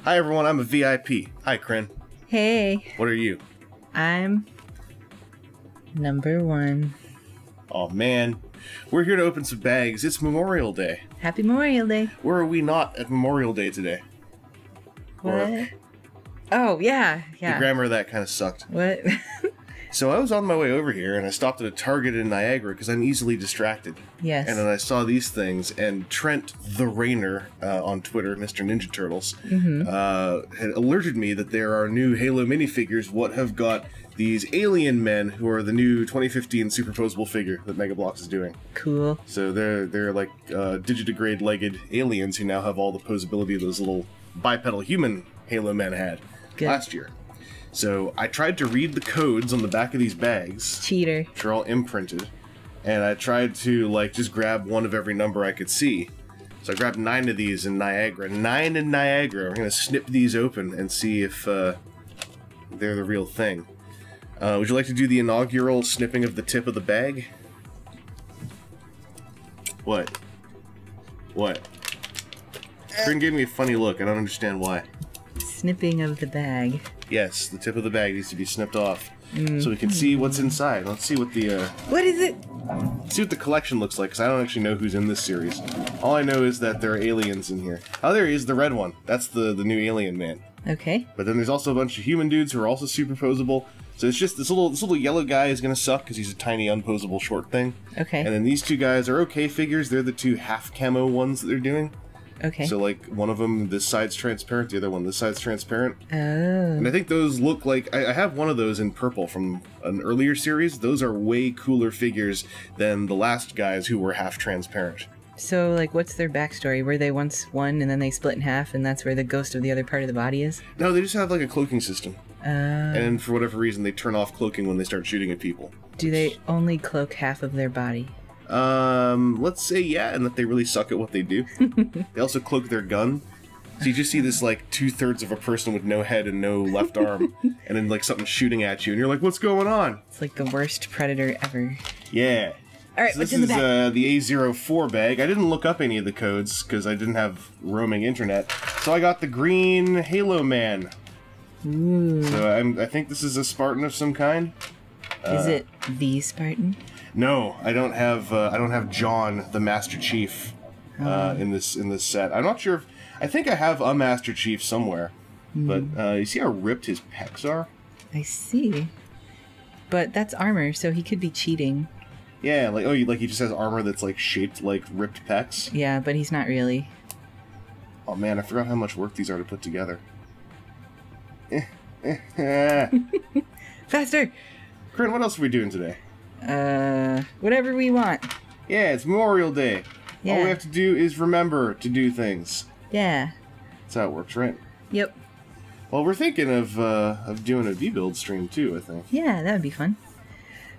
Hi everyone, I'm a VIP. Hi, Kryn. Hey. What are you? I'm number 1. Oh man, we're here to open some bags. It's Memorial Day. Happy Memorial Day. Where are we not at Memorial Day today? What? Or, oh, yeah. the grammar of that kind of sucked. What? So I was on my way over here, and I stopped at a Target in Niagara because I'm easily distracted. Yes. And then I saw these things, and Trent the Rainer on Twitter, Mr. Ninja Turtles, had alerted me that there are new Halo minifigures what have got these alien men who are the new 2015 superposable figure that Mega Bloks is doing. Cool. So they're like digitigrade-legged aliens who now have all the posability those little bipedal human Halo men had last year. So I tried to read the codes on the back of these bags. Cheater. Which are all imprinted. And I tried to, like, just grab one of every number I could see. So I grabbed 9 of these in Niagara. 9 in Niagara. We're going to snip these open and see if they're the real thing. Would you like to do the inaugural snipping of the tip of the bag? What? What? Kryn gave me a funny look. I don't understand why. Snipping of the bag. Yes, the tip of the bag needs to be snipped off, so we can see what's inside. Let's see what the what is it? See what the collection looks like, because I don't actually know who's in this series. All I know is that there are aliens in here. Oh, there he is, the red one. That's the new alien man. Okay. But then there's also a bunch of human dudes who are also superposable. So it's just this little yellow guy is gonna suck because he's a tiny unposable short thing. Okay. And then these two guys are okay figures. They're the 2 half camo ones that they're doing. Okay. So, like, one of them, this side's transparent, the other one, this side's transparent. Oh. And I think those look like... I have one of those in purple from an earlier series. Those are way cooler figures than the last guys who were half transparent. So, like, what's their backstory? Were they once one and then they split in half and that's where the ghost of the other part of the body is? No, they just have, like, a cloaking system. And for whatever reason, they turn off cloaking when they start shooting at people. Do they only cloak half of their body? Let's say yeah, and that they really suck at what they do. They also cloak their gun. So you just see this, like, 2/3 of a person with no head and no left arm, and then, like, something shooting at you, and you're like, what's going on? It's like the worst predator ever. Yeah. Alright, So what's this in the bag? is the A04 bag. I didn't look up any of the codes, because I didn't have roaming internet. So I got the green Halo Man. Ooh. So I think this is a Spartan of some kind. Is it the Spartan? No, I don't have John, the Master Chief, in this set. I'm not sure if... I think I have a Master Chief somewhere. But you see how ripped his pecs are? I see. But that's armor, so he could be cheating. Yeah, like he just has armor that's like shaped like ripped pecs. Yeah, but he's not really. Oh man, I forgot how much work these are to put together. Faster! Kryn, what else are we doing today? Whatever we want. Yeah, it's Memorial Day. Yeah. All we have to do is remember to do things. Yeah. That's how it works, right? Yep. Well, we're thinking of doing a V-Build stream too, I think. Yeah, that would be fun.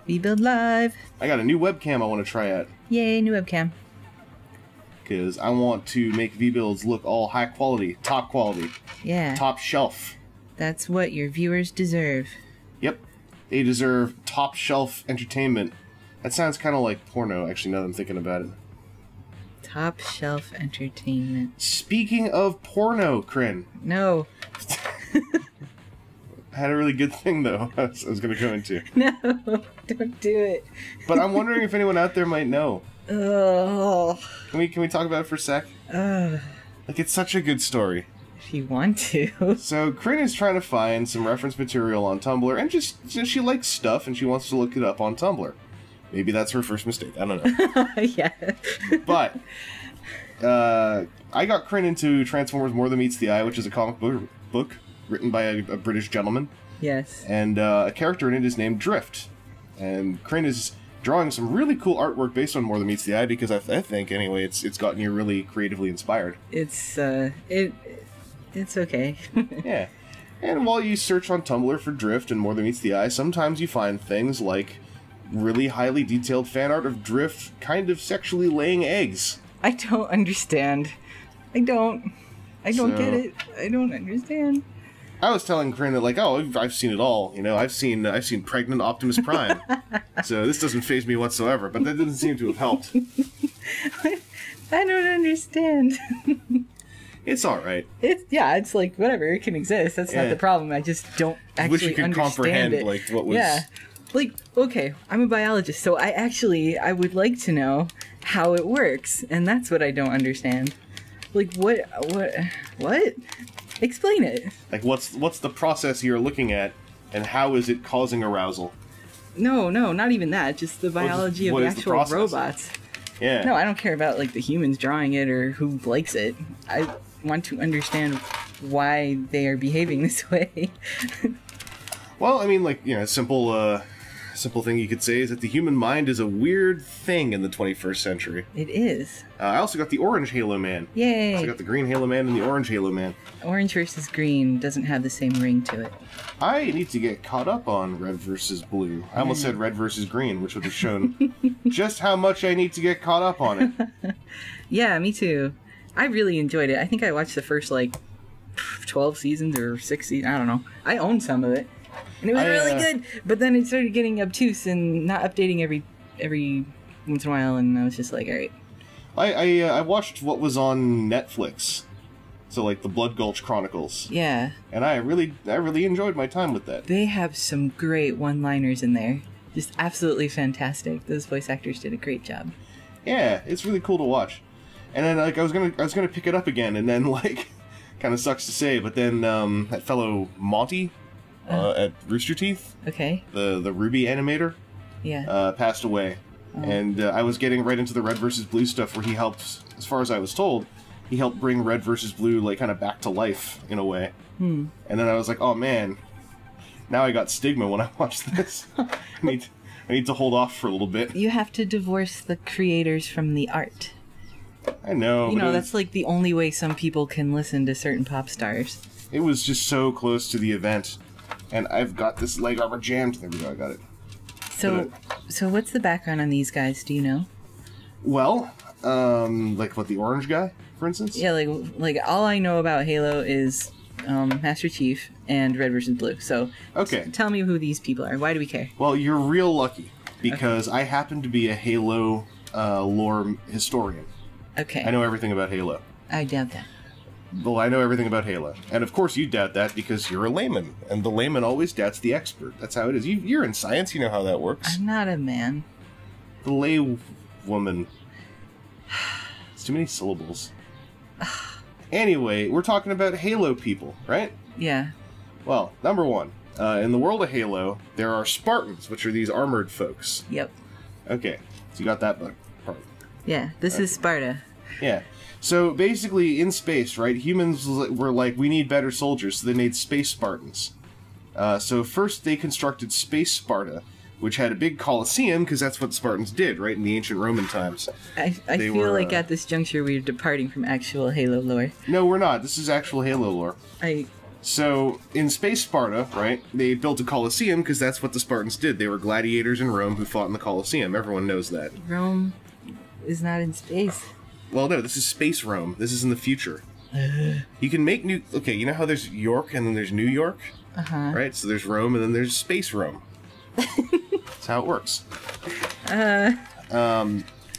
V-Build Live. I got a new webcam I want to try out. Yay, new webcam. Because I want to make V-Builds look all high quality, Yeah. top shelf. That's what your viewers deserve. Yep. They deserve top shelf entertainment. That sounds kind of like porno, actually, now that I'm thinking about it. Top shelf entertainment. Speaking of porno, Kryn. No. I had a really good thing, though, I was going to go into. No, don't do it. But I'm wondering if anyone out there might know. Oh. Can we talk about it for a sec? Like, it's such a good story. If you want to. So, Kryn is trying to find some reference material on Tumblr, and just, she likes stuff, and she wants to look it up on Tumblr. Maybe that's her first mistake, I don't know. Yeah. But, I got Kryn into Transformers More Than Meets the Eye, which is a comic book written by a British gentleman. Yes. And a character in it is named Drift. And Kryn is drawing some really cool artwork based on More Than Meets the Eye, because I think, anyway, it's gotten you really creatively inspired. It's okay. Yeah. And while you search on Tumblr for Drift and More Than Meets the Eye, sometimes you find things like really highly detailed fan art of Drift kind of sexually laying eggs. I don't understand. I don't get it. I don't understand. I was telling Kryn that, like, oh, I've seen it all. You know, I've seen pregnant Optimus Prime. So this doesn't faze me whatsoever, but that doesn't seem to have helped. I don't understand. It's all right. It's like whatever, it can exist. That's not the problem. I just don't actually wish you could understand comprehend it. like what was. Yeah, like okay, I'm a biologist, so I would like to know how it works, and that's what I don't understand. Like what? Explain it. Like what's the process you're looking at, and how is it causing arousal? No, not even that. Just the biology of the actual robots. Yeah. No, I don't care about like the humans drawing it or who likes it. I want to understand why they are behaving this way. Well, I mean, like, simple thing you could say is that the human mind is a weird thing in the 21st century. It is. I also got the orange Halo Man. Yay! I got the green Halo Man and the orange Halo Man. Orange versus green doesn't have the same ring to it. I need to get caught up on red versus blue. I almost said red versus green, which would have shown just how much I need to get caught up on it. Yeah, me too. I really enjoyed it. I think I watched the first, 12 seasons or 6 seasons. I don't know. I own some of it. And it was really good. But then it started getting obtuse and not updating every once in a while, and I was just like, all right. I watched what was on Netflix. So, like, the Blood Gulch Chronicles. Yeah. And I really enjoyed my time with that. They have some great one-liners in there. Just absolutely fantastic. Those voice actors did a great job. Yeah, it's really cool to watch. And then, like, I was gonna pick it up again, and then, like, kind of sucks to say, but then that fellow Monty at Rooster Teeth, okay, the Ruby animator, passed away, and I was getting right into the Red versus Blue stuff where he helped, as far as I was told, he helped bring Red versus Blue like kind of back to life in a way. And then I was like, oh man, now I got stigma when I watch this. I need to hold off for a little bit. You have to divorce the creators from the art. I know. You know, that's like the only way some people can listen to certain pop stars. It was just so close to the event. And I've got this leg armor jammed. There we go, I got it. So what's the background on these guys? Do you know? Well, like what, the orange guy, for instance? Yeah, like all I know about Halo is Master Chief and Red vs. Blue. So okay, tell me who these people are. Why do we care? Well, you're real lucky because I happen to be a Halo lore historian. Okay. I know everything about Halo. I doubt that. Well, I know everything about Halo. And of course you doubt that because you're a layman. And the layman always doubts the expert. That's how it is. You're in science, you know how that works. I'm not a man. The lay woman. It's too many syllables. Anyway, we're talking about Halo people, right? Yeah. Well, number one, in the world of Halo, there are Spartans, which are these armored folks. Yep. Okay, so you got that part. Yeah, this is Sparta. Yeah. So basically, in space, right, humans were like, we need better soldiers, so they made space Spartans. So first they constructed Space Sparta, which had a big Colosseum, because that's what the Spartans did, right, in the ancient Roman times. I feel like at this juncture we're departing from actual Halo lore. No, we're not. This is actual Halo lore. So, in Space Sparta, right, they built a Colosseum, because that's what the Spartans did. They were gladiators in Rome who fought in the Colosseum. Everyone knows that. Rome is not in space. Well, no, this is Space Rome. This is in the future. You can make new... Okay, you know how there's York and then there's New York? Uh-huh. Right? So there's Rome and then there's Space Rome. That's how it works.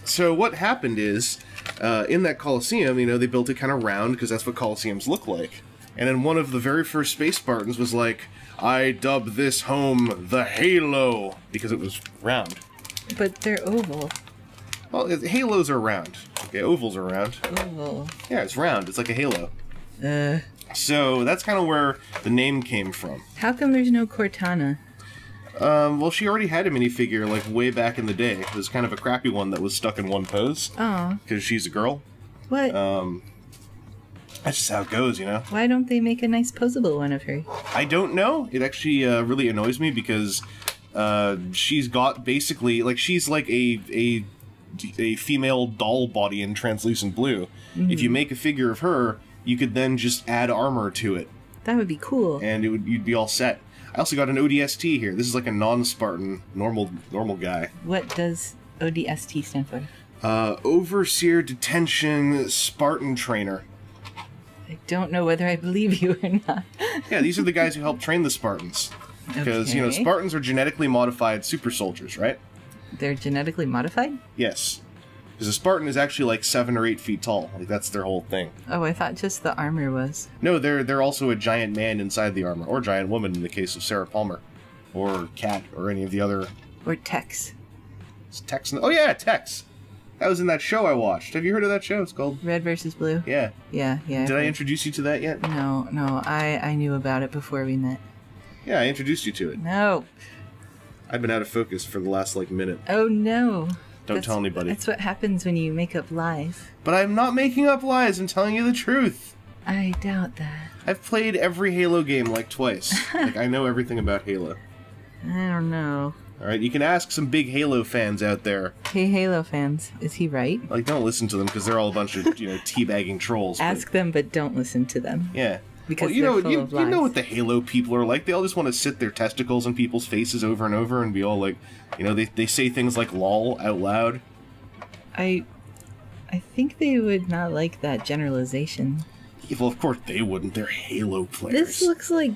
So what happened is, in that Colosseum, you know, they built it kind of round because that's what Colosseums look like. And then one of the very first Space Spartans was like, I dub this home the Halo, because it was round. But they're oval. Well, halos are round. Okay, ovals are round. Oval. Yeah, it's round. It's like a halo. So that's kind of where the name came from. How come there's no Cortana? Well, she already had a minifigure, like, way back in the day. It was kind of a crappy one that was stuck in one pose. Oh. Because she's a girl. What? That's just how it goes, you know? Why don't they make a nice posable one of her? I don't know. It actually really annoys me because she's got basically, like, she's like a female doll body in translucent blue. Mm-hmm. If you make a figure of her, you could then just add armor to it. That would be cool. And you'd be all set. I also got an ODST here. This is like a non-Spartan, normal guy. What does ODST stand for? Overseer Detention Spartan Trainer. I don't know whether I believe you or not. Yeah, these are the guys who help train the Spartans. Because, you know, Spartans are genetically modified super soldiers, right? They're genetically modified? Yes. Because a Spartan is actually like 7 or 8 feet tall. Like, that's their whole thing. Oh, I thought just the armor was. No, they're also a giant man inside the armor. Or giant woman in the case of Sarah Palmer. Or Cat, or any of the other... Or Tex. Is Tex... Oh yeah, Tex! That was in that show I watched. Have you heard of that show? It's called... Red versus Blue? Yeah. Yeah. Did I introduce you to that yet? No, I knew about it before we met. Yeah, I introduced you to it. No. I've been out of focus for the last, like, minute. Oh, no. Don't tell anybody. That's what happens when you make up lies. But I'm not making up lies. I'm telling you the truth. I doubt that. I've played every Halo game, like, twice. Like, I know everything about Halo. I don't know. Alright, you can ask some big Halo fans out there. Hey, Halo fans, is he right? Like, don't listen to them, because they're all a bunch of, teabagging trolls. Ask them, but don't listen to them. Yeah. Because you they're full of lies. You know what the Halo people are like. They all just want to sit their testicles in people's faces over and over and be all like, they say things like lol out loud. I think they would not like that generalization. Yeah, well, of course they wouldn't. They're Halo players. This looks like,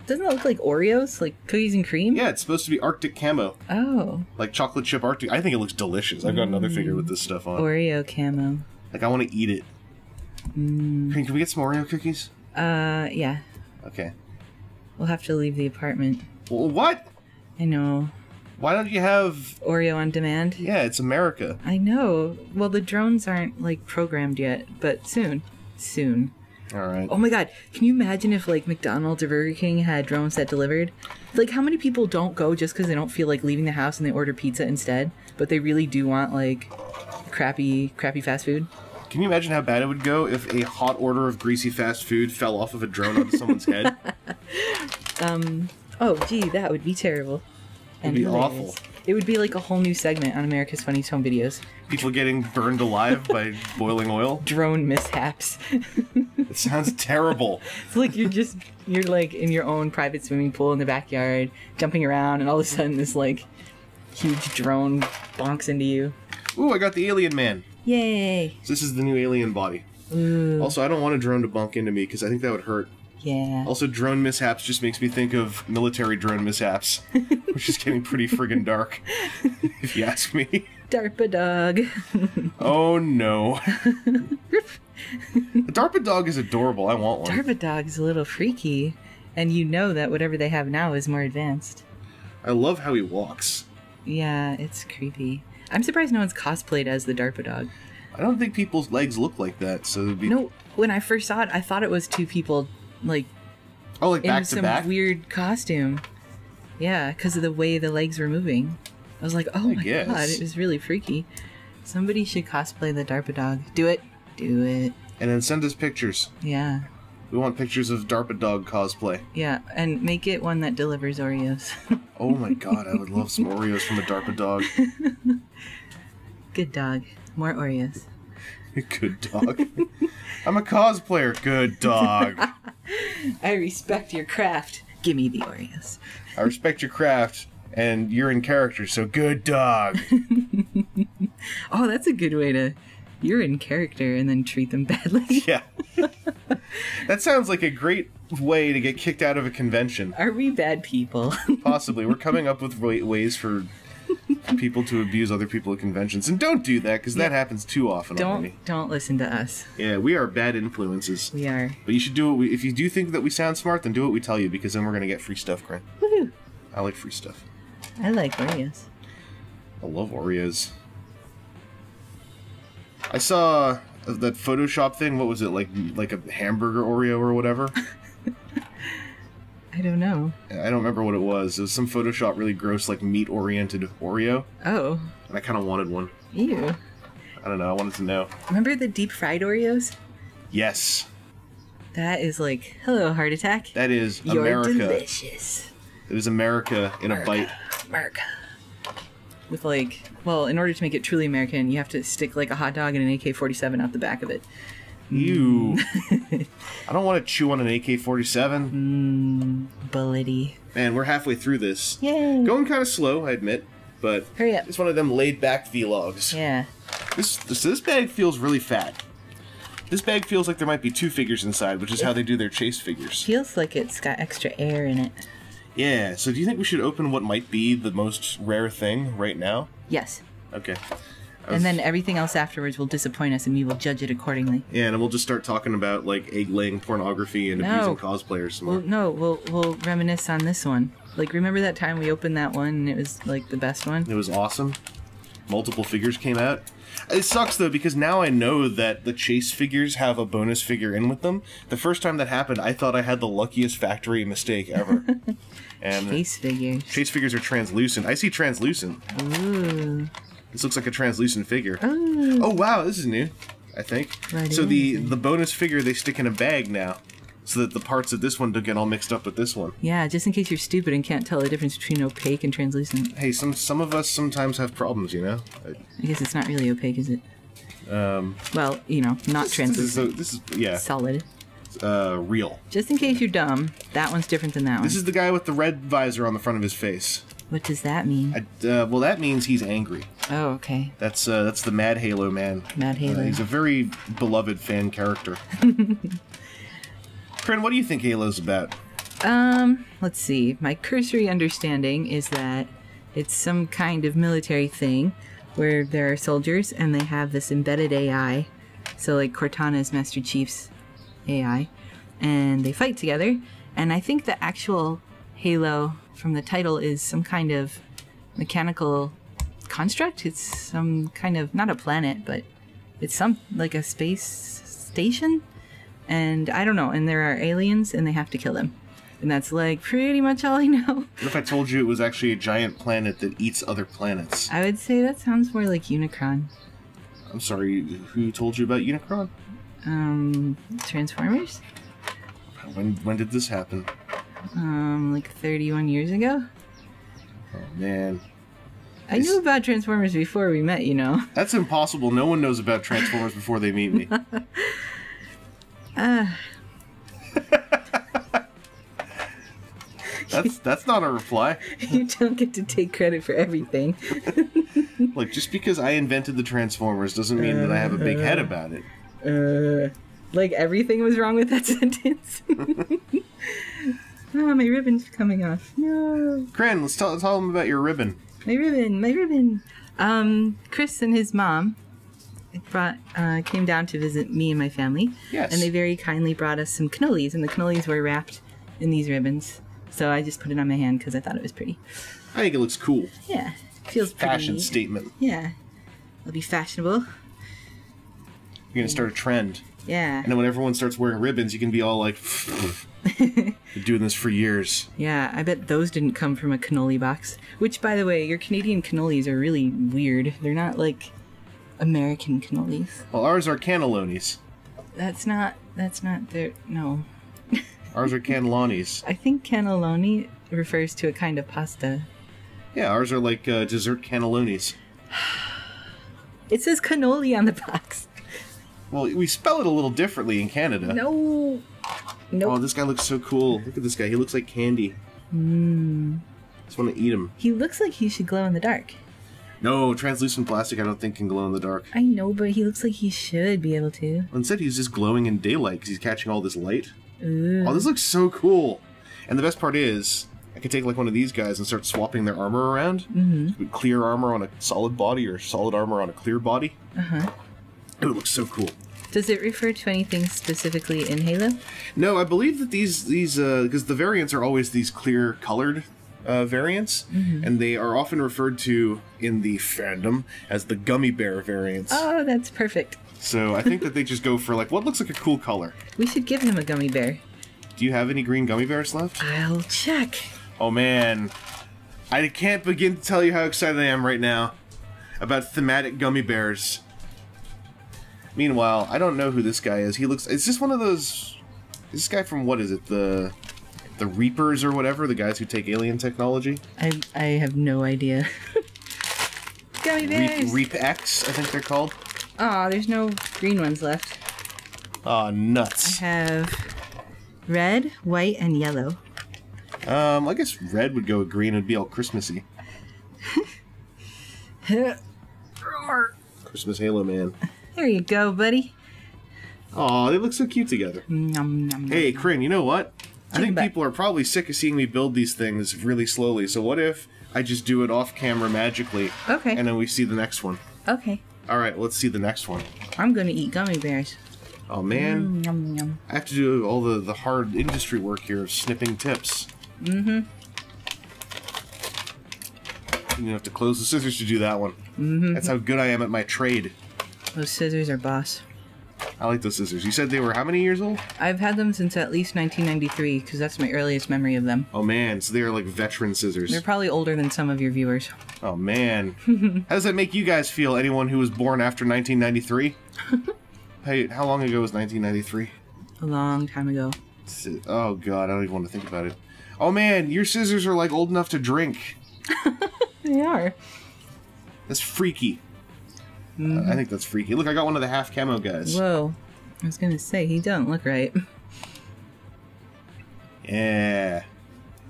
doesn't it look like Oreos? Like cookies and cream? Yeah, it's supposed to be Arctic camo. Oh. Like chocolate chip Arctic. I think it looks delicious. I've got another figure with this stuff on. Oreo camo. Like, I want to eat it. Can we get some Oreo cookies? Yeah. Okay. We'll have to leave the apartment. Well, what? I know. Why don't you have... Oreo on demand? Yeah, it's America. I know. Well, the drones aren't, programmed yet, but soon. Soon. Alright. Oh my god, can you imagine if, McDonald's or Burger King had drones that delivered? How many people don't go just because they don't feel like leaving the house and they order pizza instead? But they really do want, crappy fast food? Can you imagine how bad it would go if a hot order of greasy fast food fell off of a drone onto someone's head? Oh, gee, that would be terrible. It'd be awful. It would be like a whole new segment on America's Funniest Home Videos. People getting burned alive by boiling oil? Drone mishaps. It sounds terrible. It's like you're in your own private swimming pool in the backyard, jumping around, and all of a sudden this, huge drone bonks into you. Ooh, I got the alien man. Yay. So this is the new alien body. Ooh. Also, I don't want a drone to bonk into me, because I think that would hurt. Yeah. Also, drone mishaps just makes me think of military drone mishaps, which is getting pretty friggin' dark, if you ask me. DARPA dog. Oh, no. A DARPA dog is adorable. I want one. DARPA dog is a little freaky, and you know that whatever they have now is more advanced. I love how he walks. Yeah, it's creepy. I'm surprised no one's cosplayed as the DARPA dog. I don't think people's legs look like that, so it'd be... No, when I first saw it, I thought it was two people, back in to some back? weird costume. Yeah, because of the way the legs were moving. I was like, oh my god, it was really freaky. Somebody should cosplay the DARPA dog. Do it. Do it. And then send us pictures. Yeah. We want pictures of DARPA dog cosplay. Yeah, and make it one that delivers Oreos. Oh my god, I would love some Oreos from a DARPA dog. Good dog. More Oreos. Good dog. I'm a cosplayer. Good dog. I respect your craft. Give me the Oreos. I respect your craft, and you're in character, so good dog. Oh, that's a good way to... You're in character and then treat them badly. Yeah. That sounds like a great way to get kicked out of a convention. Are we bad people? Possibly. We're coming up with ways for people to abuse other people at conventions. And don't do that, because that happens too often already. Don't listen to us. Yeah, we are bad influences. We are. But you should do what if you do think that we sound smart, then do what we tell you, because then we're going to get free stuff, Grant. Woohoo! I like free stuff. I like Oreos. I love Oreos. I saw that Photoshop thing. What was it, like a hamburger Oreo or whatever? I don't know. I don't remember what it was. It was some Photoshop really gross, meat-oriented Oreo. Oh. And I kind of wanted one. Ew. I don't know. I wanted to know. Remember the deep-fried Oreos? Yes. That is hello, heart attack. That is You're America. Delicious. It is America in a bite. America. With in order to make it truly American, you have to stick a hot dog and an AK-47 out the back of it. Ew. I don't want to chew on an AK-47. Bullety. Man, we're halfway through this. Yay. Going kind of slow, I admit, but hurry up. It's one of them laid-back vlogs. Yeah. This bag feels really fat. This bag feels like there might be 2 figures inside, which is how they do their chase figures. Feels like it's got extra air in it. Yeah, so do you think we should open what might be the most rare thing right now? Yes. Okay. And then everything else afterwards will disappoint us, and we will judge it accordingly. Yeah, and we'll just start talking about, like, egg-laying pornography and abusing cosplayers some more. We'll reminisce on this one. Like, remember that time we opened that one, and it was, like, the best one? It was awesome. Multiple figures came out. It sucks, though, because now I know that the Chase figures have a bonus figure in with them. The first time that happened, I thought I had the luckiest factory mistake ever. And Chase figures. Chase figures are translucent. I see translucent. Ooh. This looks like a translucent figure. Ooh. Oh, wow, this is new, I think. Right So the bonus figure they stick in a bag now, so that the parts of this one don't get all mixed up with this one. Yeah, just in case you're stupid and can't tell the difference between opaque and translucent. Hey, some of us sometimes have problems, you know? I guess it's not really opaque, is it? Well, you know, not translucent. This is yeah. Solid. Real. Just in case you're dumb, that one's different than that one. This is the guy with the red visor on the front of his face. What does that mean? Well, that means he's angry. Oh, okay. That's the Mad Halo man. Mad Halo. He's a very beloved fan character. Corinne, what do you think Halo's about? Let's see. My cursory understanding is that it's some kind of military thing where there are soldiers and they have this embedded AI. So like Cortana is Master Chief's AI. And they fight together. And I think the actual Halo from the title is some kind of mechanical construct. It's some kind of, not a planet, but it's some, like a space station. And I don't know. And there are aliens and they have to kill them. And that's like pretty much all I know. What if I told you it was actually a giant planet that eats other planets? I would say that sounds more like Unicron. I'm sorry, who told you about Unicron? Transformers? When did this happen? Like 31 years ago? Oh, man. I knew about Transformers before we met, you know. That's impossible. No one knows about Transformers before they meet me. That's not a reply. You don't get to take credit for everything. Like, just because I invented the Transformers doesn't mean that I have a big head about it. Like everything was wrong with that sentence. Oh, my ribbon's coming off. No. Corinne, let's tell them about your ribbon. My ribbon. Chris and his mom came down to visit me and my family. Yes. And they very kindly brought us some cannolis, and the cannolis were wrapped in these ribbons. So I just put it on my hand because I thought it was pretty. I think it looks cool. Yeah, feels pretty. Fashion statement. Yeah, it'll be fashionable. You're gonna start a trend. Yeah. And then when everyone starts wearing ribbons, you can be all like, been doing this for years. Yeah, I bet those didn't come from a cannoli box. Which, by the way, your Canadian cannolis are really weird. They're not like American cannolis. Well, ours are cannellonis. That's not their, no. Ours are cannellonis. I think cannelloni refers to a kind of pasta. Yeah, ours are like dessert cannellonis. It says cannoli on the box. Well, we spell it a little differently in Canada. No. Nope. Oh, this guy looks so cool. Look at this guy. He looks like candy. Just want to eat him. He looks like he should glow in the dark. No, translucent plastic I don't think can glow in the dark. I know, but he looks like he should be able to. Instead, he's just glowing in daylight because he's catching all this light. Ooh. Oh, this looks so cool. And the best part is, I could take like one of these guys and start swapping their armor around. Mm-hmm. Clear armor on a solid body or solid armor on a clear body. Uh-huh. It looks so cool. Does it refer to anything specifically in Halo? No, I believe that these because the variants are always these clear colored variants, and they are often referred to in the fandom as the gummy bear variants. Oh, that's perfect. So I think that they just go for like what looks like a cool color. We should give him a gummy bear. Do you have any green gummy bears left? I'll check. Oh man, I can't begin to tell you how excited I am right now about thematic gummy bears. Meanwhile, I don't know who this guy is. He looks... Is this one of those... Is this guy from, what is it, the Reapers or whatever? The guys who take alien technology? I have no idea. Gummy bears! Reap X, I think they're called. Aw, there's no green ones left. Aw, nuts. I have red, white, and yellow. I guess red would go with green. It'd be all Christmassy. Christmas Halo Man. There you go, buddy. Aw, they look so cute together. Nom, nom, Hey, Corinne, you know what? I think back. people are probably sick of seeing me build these things really slowly, so what if I just do it off camera magically? Okay. And then we see the next one. Okay. Alright, let's see the next one. I'm gonna eat gummy bears. Oh man. Yum, yum. I have to do all the hard industry work here of snipping tips. Mm-hmm. You have to close the scissors to do that one. Mm-hmm. That's how good I am at my trade. Those scissors are boss. I like those scissors. You said they were how many years old? I've had them since at least 1993, because that's my earliest memory of them. Oh man, so they're like veteran scissors. They're probably older than some of your viewers. Oh man. How does that make you guys feel, anyone who was born after 1993? Hey, how long ago was 1993? A long time ago. Oh god, I don't even want to think about it. Oh man, your scissors are like old enough to drink. They are. That's freaky. I think that's freaky. Look, I got one of the half camo guys. Whoa. I was gonna say, he don't look right. Yeah.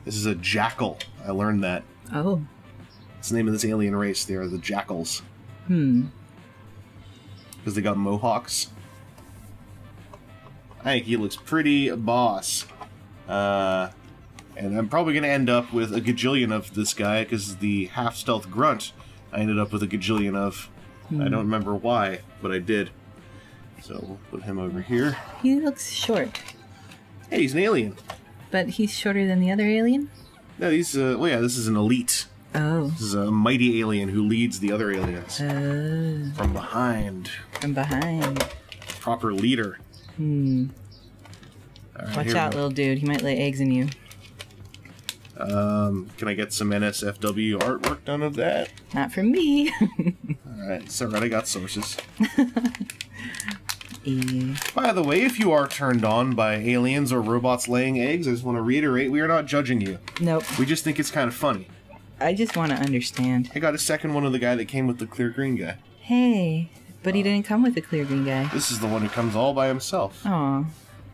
This is a jackal. I learned that. Oh. It's the name of this alien race. They are the jackals. Hmm. Because they got mohawks. I think he looks pretty boss. And I'm probably going to end up with a gajillion of this guy, because the half-stealth grunt I ended up with a gajillion of. I don't remember why, but I did. So we'll put him over here. He looks short. Hey, he's an alien. But he's shorter than the other alien? No, he's, well, yeah, this is an elite. Oh. This is a mighty alien who leads the other aliens. From behind. From behind. Proper leader. Hmm. Right, Watch out, little dude. He might lay eggs in you. Can I get some NSFW artwork done of that? Not from me. Alright, it's alright, I got sources. Yeah. By the way, if you are turned on by aliens or robots laying eggs, I just want to reiterate, we are not judging you. Nope. We just think it's kind of funny. I just want to understand. I got a second one of the guy that came with the clear green guy. Hey, but he didn't come with the clear green guy. This is the one who comes all by himself. Aw.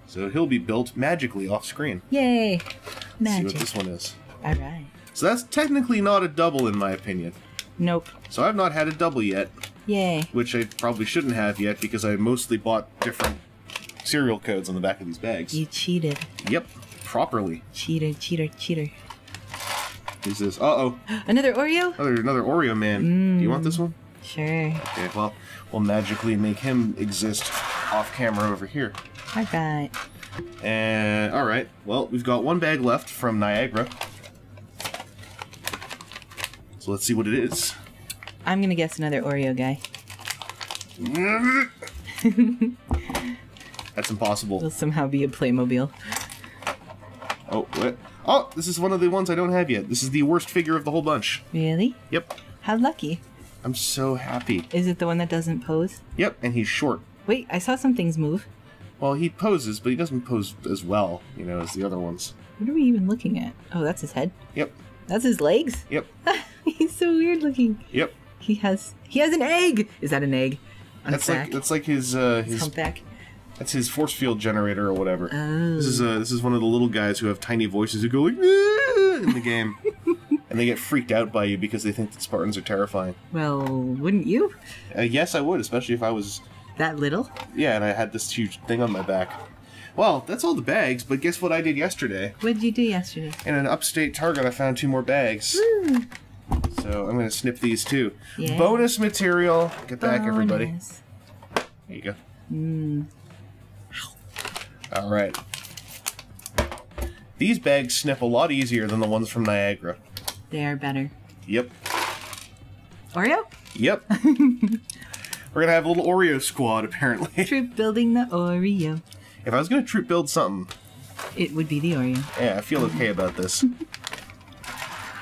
So he'll be built magically off screen. Yay. Let's see Magic. what this one is. Alright. So that's technically not a double in my opinion. Nope. So I've not had a double yet. Yay. Which I probably shouldn't have yet because I mostly bought different serial codes on the back of these bags. You cheated. Yep, properly. Cheater, cheater, cheater. Who's this? Uh-oh. Another Oreo? Another Oreo man. Do you want this one? Sure. Okay, well, we'll magically make him exist off camera over here. Alright. And, alright, well, we've got one bag left from Niagara. So let's see what it is. I'm gonna guess another Oreo guy. That's impossible. Will somehow be a Playmobil. Oh, what? Oh, this is one of the ones I don't have yet. This is the worst figure of the whole bunch. Really? Yep. How lucky. I'm so happy. Is it the one that doesn't pose? Yep, and he's short. Wait, I saw some things move. Well, he poses, but he doesn't pose as well, you know, as the other ones. What are we even looking at? Oh, that's his head. Yep. That's his legs? Yep. He's so weird looking. Yep. He has an egg! Is that an egg? On his back? That's like his humpback. That's his force field generator or whatever. Oh. This is one of the little guys who have tiny voices who go like "Ah!" in the game. And they get freaked out by you because they think that Spartans are terrifying. Well, wouldn't you? Yes, I would, especially if I was... That little? Yeah, and I had this huge thing on my back. Well, that's all the bags, but guess what I did yesterday? What did you do yesterday? In an upstate Target, I found 2 more bags. Woo. So I'm going to snip these too. Yeah. Bonus material. Get back, everybody. Bonus. There you go. Mm. All right. These bags snip a lot easier than the ones from Niagara. They are better. Yep. Oreo? Yep. We're gonna have a little Oreo squad, apparently. Troop building the Oreo. If I was gonna troop build something, It would be the Oreo. yeah, I feel okay about this.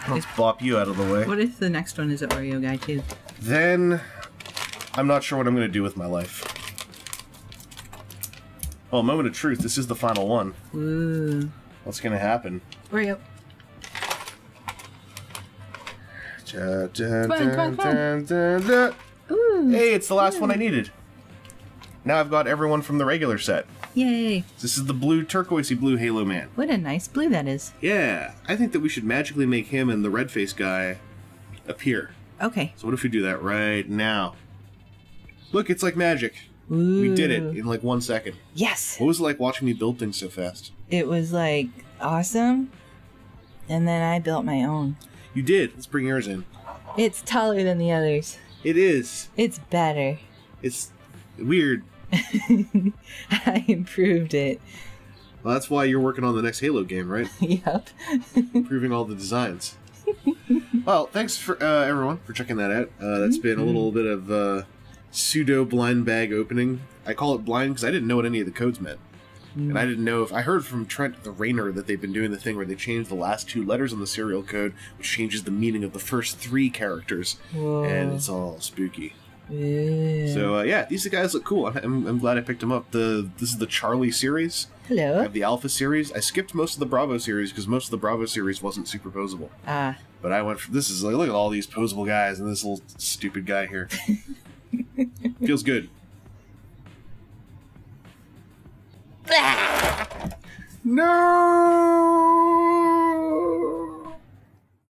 Let's bop you out of the way. What if the next one is an Oreo guy too? Then, I'm not sure what I'm gonna do with my life. Well, moment of truth, this is the final one. Ooh. What's gonna happen? Oreo. Come on. Ooh. Hey, it's the last one I needed. Now I've got everyone from the regular set. Yay. This is the blue, turquoisey blue Halo Man. What a nice blue that is. Yeah, I think that we should magically make him and the red face guy appear. Okay. So what if we do that right now? Look, it's like magic. Ooh. We did it in like 1 second. Yes. What was it like watching me build things so fast? It was like awesome. And then I built my own. You did. Let's bring yours in. It's taller than the others. It is. It's better. It's weird. I improved it. Well, that's why you're working on the next Halo game, right? Yep. Improving all the designs. Well, thanks for everyone for checking that out. That's been a little bit of pseudo blind bag opening. I call it blind because I didn't know what any of the codes meant. And I didn't know if I heard from Trent the Rainer that they've been doing the thing where they changed the last 2 letters on the serial code, which changes the meaning of the first 3 characters. Whoa. And it's all spooky. Yeah. So yeah, these guys look cool. I'm glad I picked them up. This is the Charlie series. Hello. I have the Alpha series. I skipped most of the Bravo series because most of the Bravo series wasn't super posable. Ah. But I went for this is like, look at all these posable guys and this little stupid guy here. Feels good. No.